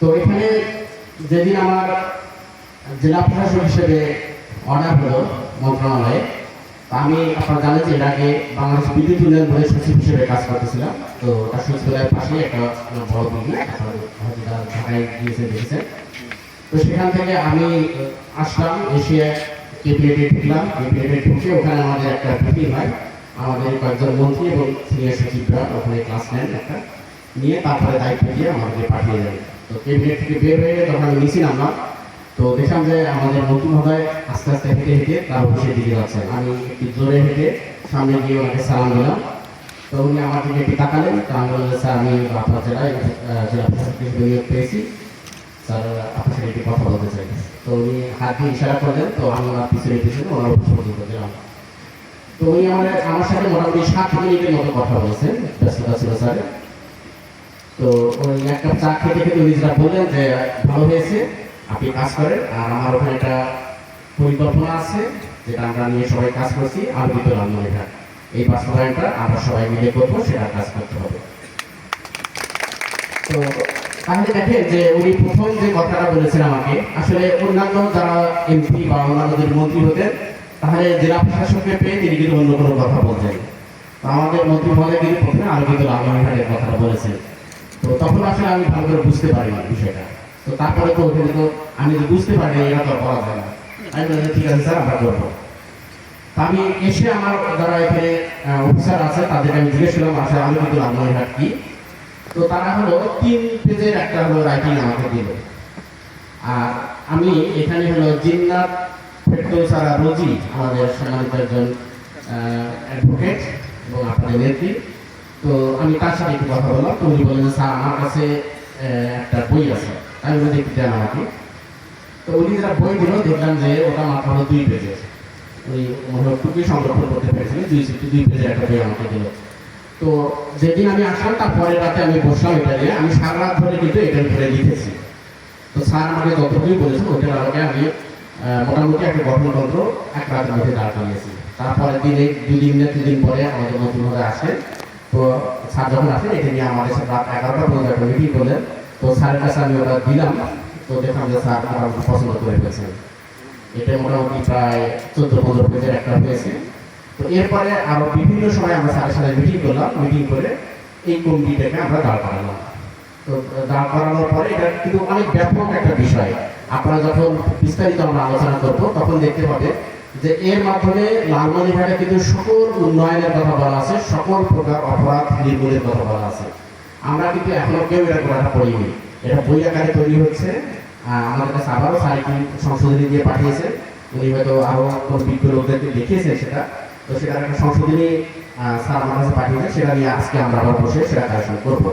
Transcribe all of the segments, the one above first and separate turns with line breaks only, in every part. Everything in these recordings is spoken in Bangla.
তো এখানে যেদিন আমার জেলা প্রশাসক হিসেবে অর্ডার হলো মন্ত্রণালয়ে, আমি আপনারা জানেন যে এর আগে বাংলাদেশ বিদ্যুৎ উন্নয়ন বোর্ডের সচিব হিসেবে কাজ করতেছিলাম। তো তার সচিবালয়ের পাশে একটা বড় বিল্ডিং, হয়তো ঢাকায় গিয়েছে দেখেছেন। তো সেখান থেকে আমি আসলাম, এসে ক্যাবিনেটে ঢুকলাম। ক্যাবিনেটে ঢুকে ওখানে আমাদের একটা মিটিং হয়, আমাদের কয়েকজন মন্ত্রী এবং সিনিয়র সচিবরা ওখানে ক্লাস নেন একটা, নিয়ে তারপরে দায়িত্ব দিয়ে আমাদেরকে পাঠিয়ে দেন। তো ক্যাবিনেট থেকে বের হয়ে তখন আমি নিচে নামলাম। তো দেখলাম যে আমাদের মন্ত্রী মহোদয় আস্তে আস্তে হেঁটে হেঁটে তার অফিসের দিকে যাচ্ছেন। আমি একটু জোরে হেঁটে সামনে গিয়ে ওনাকে সালাম দিলাম। তো উনি আমার দিকে একটু তাকালেন। তো আমি বললাম, স্যার আমি আপনার জেলায় জেলা প্রশাসক হিসেবে নিয়োগ পেয়েছি, স্যার আপনার সাথে একটু কথা বলতে চাই। তো উনি হাত দিয়ে ইশারা করলেন। তো আমি ওনার পিছনে পিছনে ওনার অফিস পর্যন্ত গেলাম। তো উনি আমার সাথে মোটামুটি 7 মিনিটের মতো কথা বলেছেন, ব্যস্ততা ছিল স্যার। তো ওই এক কাপ চা খেতে খেতে উনি যেটা বললেন যে ভালো হয়েছে, আপনি কাজ করেন, আর আমার ওখানে একটা পরিকল্পনা আছে যেটা আমরা নিয়ে সবাই কাজ করছি, আলোকিত লালমনিরহাট। এই বাস্তবায়নটা আমরা সবাই মিলে করবো, সেটা কাজ করতে হবে। তো তাহলে দেখেন যে উনি প্রথম যে কথাটা বলেছেন আমাকে, আসলে অন্যান্য যারা এমপি বা অন্যান্য যদি মন্ত্রী হতেন, তাহলে জেলা প্রশাসককে পেয়ে তিনি কিন্তু অন্য কোনো কথা বলতেন। তো আমাদের মন্ত্রী মহোদয় কিন্তু প্রথমে আলোকিত লালমনিরহাটের কথাটা বলেছেন। তো তখন আসলে আমি ভালো করে বুঝতে পারিনি বিষয়টা। তো তারপরে তো ওখানে তো আমি যদি বুঝতে পারি এটা তো করা যায় না। আমি বললাম ঠিক আছে স্যার, আমরা করবো। আমি এসে আমার যারা এখানে অফিসার আছে তাদেরকে আমি জিজ্ঞেস করলাম আসলে আলোকিত লালমনিরহাট কি। তো তারা হলো 3 পেজের একটা হলো রাইটিং আমাকে দিল। আর আমি এখানে হলো জিন্নাত ফেরদৌসারা রোজি, আমাদের সম্মানিত একজন অ্যাডভোকেট এবং আপনাদের নেত্রী। তো আমি তার সাথে একটু কথা বললাম। তো উনি বললেন, স্যার আমার কাছে একটা বই আছে, আমি বলি একটু দেন আমাকে। তো উনি যেটা বই দিল, দেখলাম যে ওটা মাত্র হলো 2 পেজের। ওই টুকি সংরক্ষণ করতে পেরেছিলেন, 2 পেজের একটা বই আমাকে দিল। তো যেদিন আমি আসলাম তার পরের রাতে আমি বসলাম এটা নিয়ে, আমি সারা রাত ধরে কিন্তু এটার উপরে লিখেছি। তো স্যার আমাকে যতটুকুই বলেছেন ওটার আলোকে আমি মোটামুটি একটা গঠনতন্ত্র এক রাতের মধ্যে দাঁড় করিয়েছি। তারপরে দিনে 2 দিন না 3 দিন পরে আমাদের মন্ত্রী মহোদয় আসেন। তো স্যার যখন আসেন এটা নিয়ে আমাদের সাথে রাত 11টা পর্যন্ত একটা মিটিং করলেন। তো স্যারের কাছে আমি ওটা দিলাম। তো দেখলাম যে স্যার মোটামুটি পছন্দ করে ফেলছেন। এটা মোটামুটি প্রায় 14-15 পেজের একটা হয়েছে। তো এরপরে আরো বিভিন্ন সময় আমরা স্যারের সাথে মিটিং করলাম। মিটিং করে এই কমিটিটাকে আমরা দাঁড় করালাম। তো দাঁড় করানোর পরে এটা কিন্তু অনেক ব্যাপক একটা বিষয়। আপনারা যখন বিস্তারিত আমরা আলোচনা করবো তখন দেখতে পাবে যে এর মাধ্যমে লালমনিরহাটে কিন্তু সকল উন্নয়নের কথা বলা আছে, সকল প্রকার অপরাধ নির্মূলের কথা বলা আছে। আমরা কিন্তু এখনো কেউ এটা করাটা পড়িনি। এটা বই আকারে তৈরি হচ্ছে। আমাদের কাছে আবারও সাহিত্যিক সংশোধনী দিয়ে পাঠিয়েছে। উনি হয়তো আরও কোনো বিজ্ঞ লোকদেরকে দেখিয়েছেন সেটা। তো সেটার একটা সংশোধনী স্যার আমার কাছে পাঠিয়েছে, সেটা নিয়ে আজকে আমরা আবার বসে সেটা কালেকশন করবো।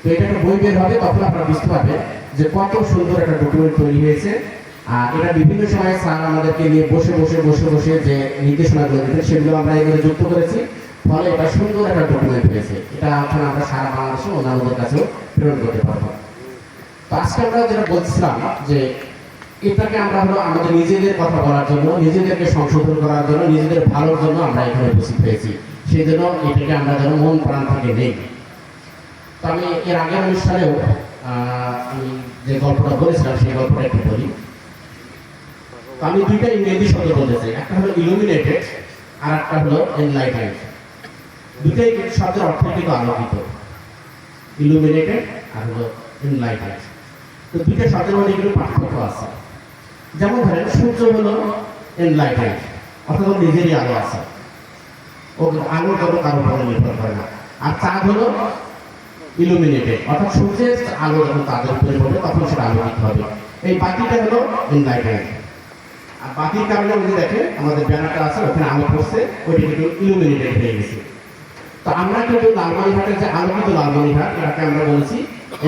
তো এটা একটা বই বের হবে, তখন আপনারা বুঝতে পারবেন যে কত সুন্দর একটা ডকুমেন্ট তৈরি হয়েছে। আর এটা বিভিন্ন সময় স্যার আমাদেরকে নিয়ে বসে বসে বসে বসে যে নির্দেশনাগুলো দিতেন সেগুলো আমরা এখানে যুক্ত করেছি। ফলে এটা সুন্দর একটা ডকুমেন্ট হয়েছে। এটা এখন আমরা সারা বাংলাদেশে অন্যান্যদের কাছেও প্রেরণ করতে পারবো। তো আজকে আমরা যেটা বলছিলাম যে এটাকে আমরা হলো আমাদের নিজেদের কথা বলার জন্য, নিজেদেরকে সংশোধন করার জন্য, নিজেদের ভালোর জন্য আমরা এখানে উপস্থিত হয়েছি। সেই জন্য এটাকে আমরা যেন মন প্রাণ থেকে নেই। তো আমি এর আগের অনুষ্ঠানেও আমি যে গল্পটা বলেছিলাম সেই গল্পটা একটু বলি। তো আমি 2টা ইংরেজি শব্দ বলতে চাই, একটা হলো ইলুমিনেটেড আর একটা হলো এনলাইটেড। 2টাই শব্দের অর্থ কিন্তু আলোকিত, ইলুমিনেটেড আর হলো এনলাইটেড। তো 2টা শব্দের মধ্যে কিন্তু পার্থক্য আছে। যেমন ধরেন সূর্য হলো এনলাইটেড, অর্থাৎ নিজেরই আলো আছে, ও আলোর কোনো কারোর উপরে নির্ভর করে না। আর চাঁদ হলো ইলুমিনেটেড, অর্থাৎ সূর্যের আলো যখন তাদের উপরে পড়বে তখন সেটা আলোকিত হবে। এই বাতিটা হলো এনলাইটেড। আর বাতির কারণে যদি দেখেন আমাদের ব্যানারটা আছে ওখানে আলো পড়ছে, ওইটা কিন্তু ইলুমিনেটেড হয়ে গেছে। তো আমরা কিন্তু লালমনিরহাটের যে আলোকিত লালমনিরহাট, এটাকে আমরা বলছি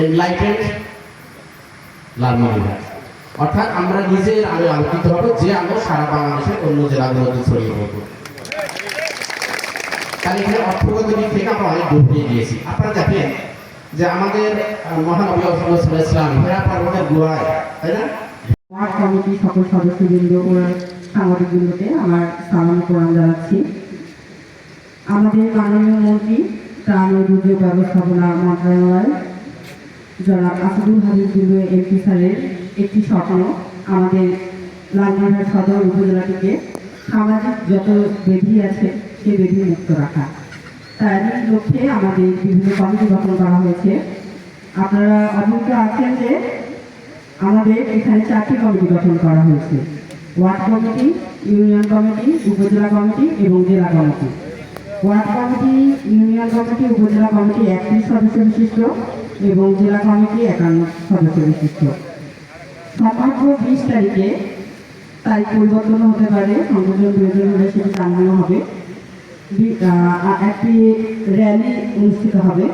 এনলাইটেড লালমনিরহাট। অর্থাৎ আমরা নিজের আলো আলোকিত হবো, যে আলো সারা বাংলাদেশের অন্য জেলাগুলোতে ছড়িয়ে পড়বো। তাহলে এখানে অর্থগত দিক থেকে আমরা অনেক দূর নিয়ে গিয়েছি। আপনারা দেখেন যে আমাদের মহানবী ইসলাম হেরা পার্বতের গুহায়, তাই না,
ওয়ার্ড কমিটি সকল সদস্যবৃন্দ ও সাংবাদিকবৃন্দকে আমার সালাম প্রণাম জানাচ্ছি। আমাদের মাননীয় মন্ত্রী ত্রাণ ও দুর্যোগ ব্যবস্থাপনা মন্ত্রণালয় জনাব আসাদুল হাবিব বিন্দু এমপি স্যারের একটি স্বপ্ন আমাদের লালমনিরহাট সদর উপজেলাটিকে সামাজিক যত বেধি আছে সে বেধি মুক্ত রাখা। তারই লক্ষ্যে আমাদের বিভিন্ন কমিটি গঠন করা হয়েছে। আপনারা অবগত আছেন যে আমাদের এখানে 4টি কমিটি গঠন করা হয়েছে: ওয়ার্ড কমিটি, ইউনিয়ন কমিটি, উপজেলা কমিটি এবং জেলা committee. Word committee, union committee, উপজেলা কমিটি 31 সদস্য বিশিষ্ট এবং জেলা কমিটি 51 সদস্য বিশিষ্ট। সম্ভাব্য 20 তারিখে তারিখ পরিবর্তন হতে পারে, সংযোজন প্রয়োজন হলে সেটি জানানো হবে। একটি র্যালি অনুষ্ঠিত হবে।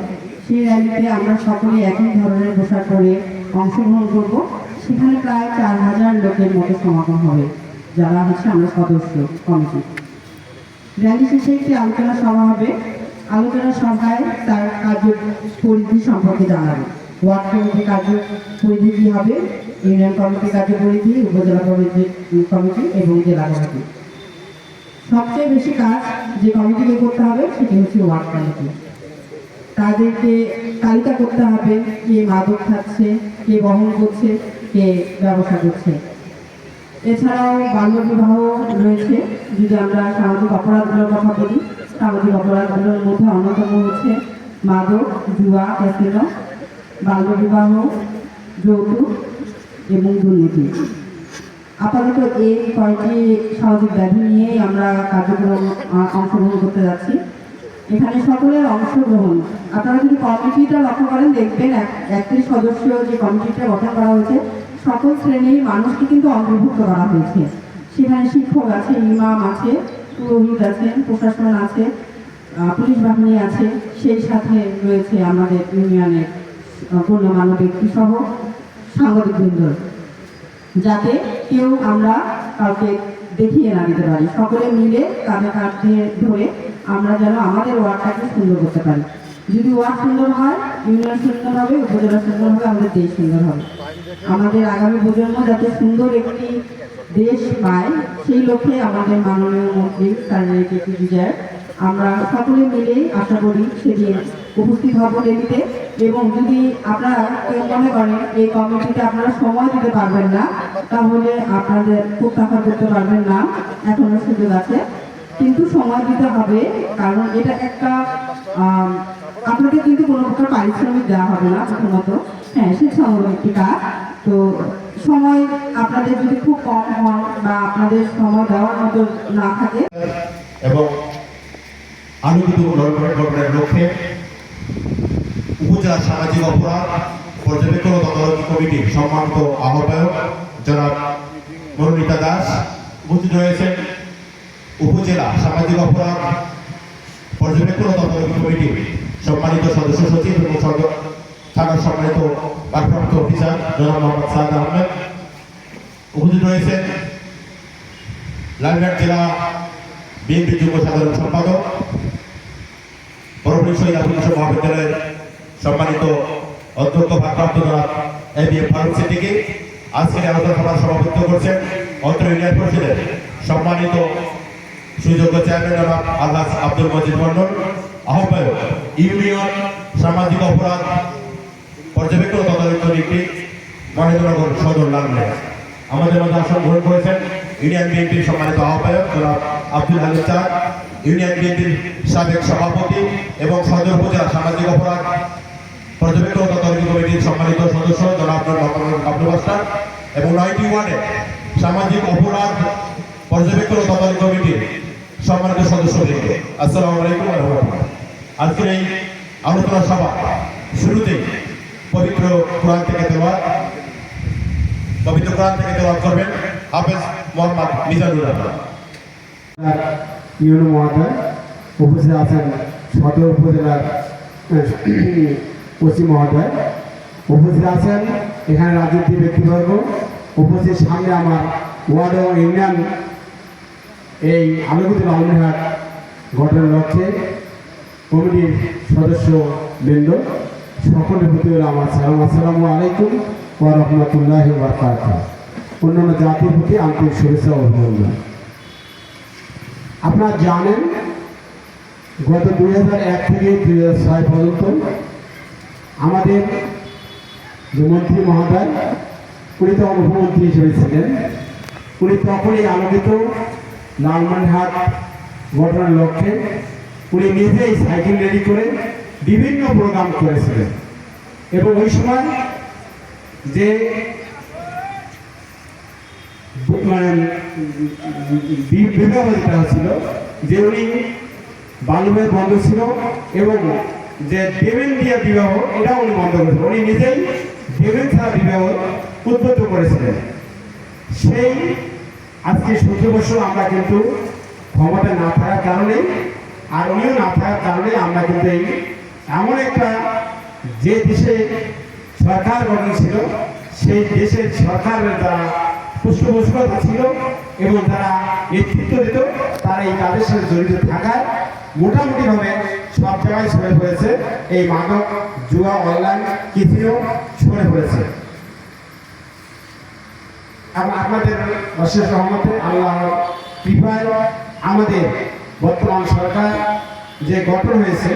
সেই র্যালিতে আমরা সকলে একই ধরনের পোশাক পরে অংশগ্রহণ করব। সেখানে প্রায় 4000 লোকের মতো সমাগম হবে, যারা হচ্ছে আমরা সদস্য কমিটি। র্যালি শেষে একটি আলোচনা সভা হবে। আলোচনা সভায় তার কার্যপরিধি সম্পর্কে জানাবে। ওয়ার্ড কমিটির কার্যপরিধি কী হবে, ইউনিয়ন কমিটির কার্যপরিধি, উপজেলা কমিটি এবং জেলা কমিটি। সবচেয়ে বেশি কাজ যে কমিটিকে করতে হবে সেটি হচ্ছে ওয়ার্ড কমিটি। তাদেরকে তালিকা করতে হবে কে মাদক খাচ্ছে, কে বহন করছে, কে ব্যবসা করছে। এছাড়াও বাল্যবিবাহ রয়েছে। যদি আমরা সামাজিক অপরাধগুলোর কথা বলি, সামাজিক অপরাধগুলোর মধ্যে অন্যতম হচ্ছে মাদক, জুয়া, ক্যাসিনো, বাল্যবিবাহ, যৌতুক এবং দুর্নীতি। আপাতত এই কয়েকটি সামাজিক ব্যাধি নিয়েই আমরা কার্যক্রম অংশগ্রহণ করতে যাচ্ছি। এখানে সকলের অংশগ্রহণ, আপনারা যদি কমিটিটা লক্ষ্য করেন দেখবেন 31 সদস্য যে কমিটিটা গঠন করা হয়েছে সকল শ্রেণীর মানুষকে কিন্তু অন্তর্ভুক্ত করা হয়েছে। সেখানে শিক্ষক আছে, ইমাম আছে, পুরোহিত আছেন, প্রশাসন আছে, পুলিশ বাহিনী আছে, সেই সাথে রয়েছে আমাদের ইউনিয়নের গণ্যমান্য ব্যক্তি সহ সাংবাদিকবৃন্দ, যাতে কেউ আমরা কাউকে দেখিয়ে না দিতে পারি। সকলে মিলে কাঁধে কাঁধে ধরে আমরা যেন আমাদের ওয়ার্ডটাকে সুন্দর করতে পারি। যদি ওয়ার্ড সুন্দর হয়, ইউনিয়ন সুন্দর হবে, উপজেলা সুন্দর হবে, আমাদের দেশ সুন্দর হবে। আমাদের আগামী প্রজন্ম যাতে সুন্দর একটি দেশ পায়, সেই লক্ষ্যে আমাদের মাননীয় মন্ত্রী স্যারের একটি বিজয় আমরা সকলে মিলেই আশা করি সেদিন উপস্থিত হব রেলিতে। এবং যদি আপনারা কেউ মনে করেন এই কমিটিতে আপনারা সময় দিতে পারবেন না, তাহলে আপনাদের প্রত্যাখ্যান করতে পারবেন না, এখনো সুযোগ আছে। কিন্তু সময় দিতে হবে, কারণ এটা একটা আপনাদের কিন্তু কোনো প্রকার পারিশ্রমিক দেওয়া হবে না। প্রথমত হ্যাঁ, স্বেচ্ছামূলক একটি কাজ। তো সময় আপনাদের যদি খুব কম হয় বা আপনাদের সময় দেওয়ার মতো না থাকে,
এবং আনুগত্য গঠনের লক্ষ্যে উপজেলা সামাজিক অপরাধ পর্যবেক্ষণ ও তদারকি কমিটির সম্মানিত আহ্বায়ক জনাব মনোনীতা দাস উপস্থিত রয়েছেন। উপজেলা সামাজিক অপরাধ পর্যবেক্ষণ ও তদারকি কমিটির সম্মানিত সদস্য সচিব এবং থানার সম্মানিত ভারপ্রাপ্ত অফিসার জনাব মোহাম্মদ সাদ আহমেদ উপস্থিত রয়েছেন। লালঘাট জেলা বিএনপি যুগ্ম সাধারণ সম্পাদক, বড়পুর শহীদ আবুল কাসেম মহাবিদ্যালয়ের সম্মানিত অধ্যক্ষ ভারপ্রাপ্ত জনাব এবিএম ফারুক সিদ্দিকী আজকের আলোচনা সভার সভাপতিত্ব করছেন। অত্র ইউনিয়ন পরিষদের সম্মানিত সুযোগ্য চেয়ারম্যান জনাব আলহাজ আব্দুল মজিদ মন্ডল, আহ্বায়ক ইউনিয়ন সামাজিক অপরাধ পর্যবেক্ষণ তদারকি কমিটি মহেন্দ্রনগর সদর লালমনিরহাট। আমাদের মধ্যে আসন গ্রহণ করেছেন ইউনিয়ন বিএনপির সম্মানিত আহ্বায়ক জনাব আব্দুল হালিম চাঁদ, ইউনিয়ন বিএনপির সাবেক সভাপতি এবং সদর উপজেলা সামাজিক অপরাধ পর্যবেক্ষণ তদারকি কমিটির সম্মানিত সদস্য জনাব আব্দুল বাস্টার এবং 9টি ওয়ার্ডের সামাজিক অপরাধ পর্যবেক্ষণ তদারকি কমিটির সম্মানিত সদস্যবৃন্দ, আসসালামু আলাইকুম ওয়া রাহমাতুল্লাহ। আজকের এই আলোচনা সভা শুরুতেই পবিত্র কোরআন থেকে তেলাওয়াত করবেন হাফেজ মোহাম্মদ মিজানুর রহমান।
ইউনো মহোদয় উপস্থিত আছেন, সদর উপজেলার ওসি মহোদয় উপস্থিত আছেন, এখানে রাজনীতি ব্যক্তিবর্গ উপস্থিত, সামনে আমার ওয়ার্ড ও ইউনিয়ন এই আলোকিত লালমনিরহাট গঠনের লক্ষ্যে কমিটির সদস্য বৃন্দ সকলের প্রতি আমার সালাম, আসসালামু আলাইকুম ওয়া রাহমাতুল্লাহি ওয়া বারাকাতুহু। অন্যান্য জাতির প্রতি আন্তরিক শুভেচ্ছা ও অভিনন্দন। আপনারা জানেন গত 2001 থেকে 2006 পর্যন্ত আমাদের যে মন্ত্রী মহোদয়, উনি তখন উপমন্ত্রী হিসেবে ছিলেন, উনি তখনই আলোকিত লালমনিরহাট গঠনের লক্ষ্যে উনি নিজেই সাইকেল রেডি করে বিভিন্ন প্রোগ্রাম করেছিলেন। এবং ওই সময় যে মানে বিবাহ যেটা হচ্ছিল, যে উনি বাল্যবিবাহ বন্ধ ছিল এবং যে দেবেন দিয়ে বিবাহ এটা উনি বন্ধ করেছিলেন। উনি নিজেই দেবেন ছাড়া বিবাহ উদ্বুদ্ধ করেছিলেন। সেই আজকে 17 বছর আমরা কিন্তু ক্ষমতা না থাকার কারণে আর উনিও না থাকার কারণে আমরা কিন্তু এই এমন একটা যে দেশে সরকার গঠন ছিল সেই দেশের সরকারের দ্বারা পৃষ্ঠপোষকতা ছিল এবং যারা নেতৃত্ব দিত তারা এই কাজের সাথে জড়িত থাকায় মোটামুটিভাবে সব জায়গায় ছড়ে পড়েছে এই মাদক জুয়া অনলাইন কিছুও ছড়ে পড়েছে। এবং আপনাদের অশেষ রহমতে আল্লাহর কৃপায় আমাদের বর্তমান সরকার যে গঠন হয়েছে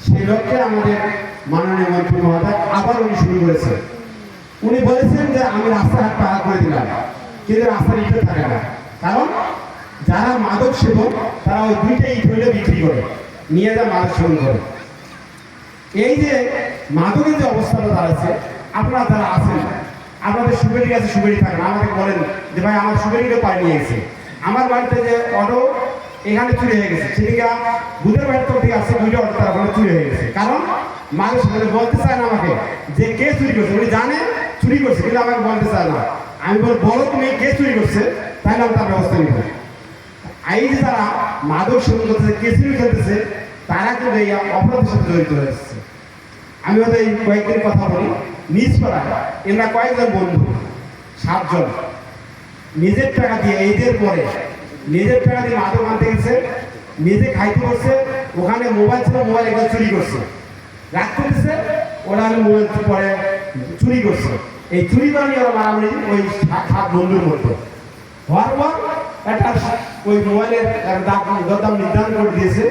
সেই লক্ষ্যে আমাদের মাননীয় মন্ত্রী মহোদয় আবার উনি শুরু করেছে। উনি বলেছেন যে আমি রাস্তাঘাট পাকা করে দিলাম, কিন্তু রাস্তার ইটে থাকে না, কারণ যারা মাদক সেবন তারা ওই 2টা ইট হইলে বিক্রি করে নিয়ে যা মাদক সেবন করে। এই যে মাদকের যে অবস্থাটা দাঁড়াচ্ছে, আপনারা যারা আছেন আপনাদের সুবেরি আছে, সুবেরি থাকে না, আমাকে বলেন যে ভাই আমার সুবেরিটা পাই নিয়ে গেছে, আমার বাড়িতে যে অটো এখানে চুরি হয়ে গেছে, সেদিকে বুধের বাড়িতে থেকে আসছে 2টা অটো তার ওখানে চুরি হয়ে গেছে। কারণ মানুষ বলতে চায় না আমাকে যে কে চুরি করছে, উনি জানে চুরি করছে কিন্তু আমাকে বলতে চায় না। আমি বলো তুমি কে চুরি করছে, তাহলে আমি তার ব্যবস্থা নিব। এই যে তারা মাদক সেবন করতেছে, কে চুরি করতেছে, তারা কিন্তু এই অপরাধের সাথে জড়িত হয়েছে। আমি হয়তো এই কয়েকদিন কথা বলি, নিজ পাড়ায় এরা কয়েকজন বন্ধু 7 জন নিজের টাকা দিয়ে ঈদের পরে নিজের টাকা দিয়ে মাদক আনতে গেছে, নিজে খাইতে করছে, ওখানে মোবাইল ছিল, মোবাইল এগুলো চুরি করছে, রাখতে দিচ্ছে, ওরা মোবাইল পরে চুরি করছে। এই চুরি করা নিয়ে ওরা মারামারি ওই 7 বন্ধুর মধ্যে হওয়ার পর একটা ওই মোবাইলের দাম নির্ধারণ করে দিয়েছে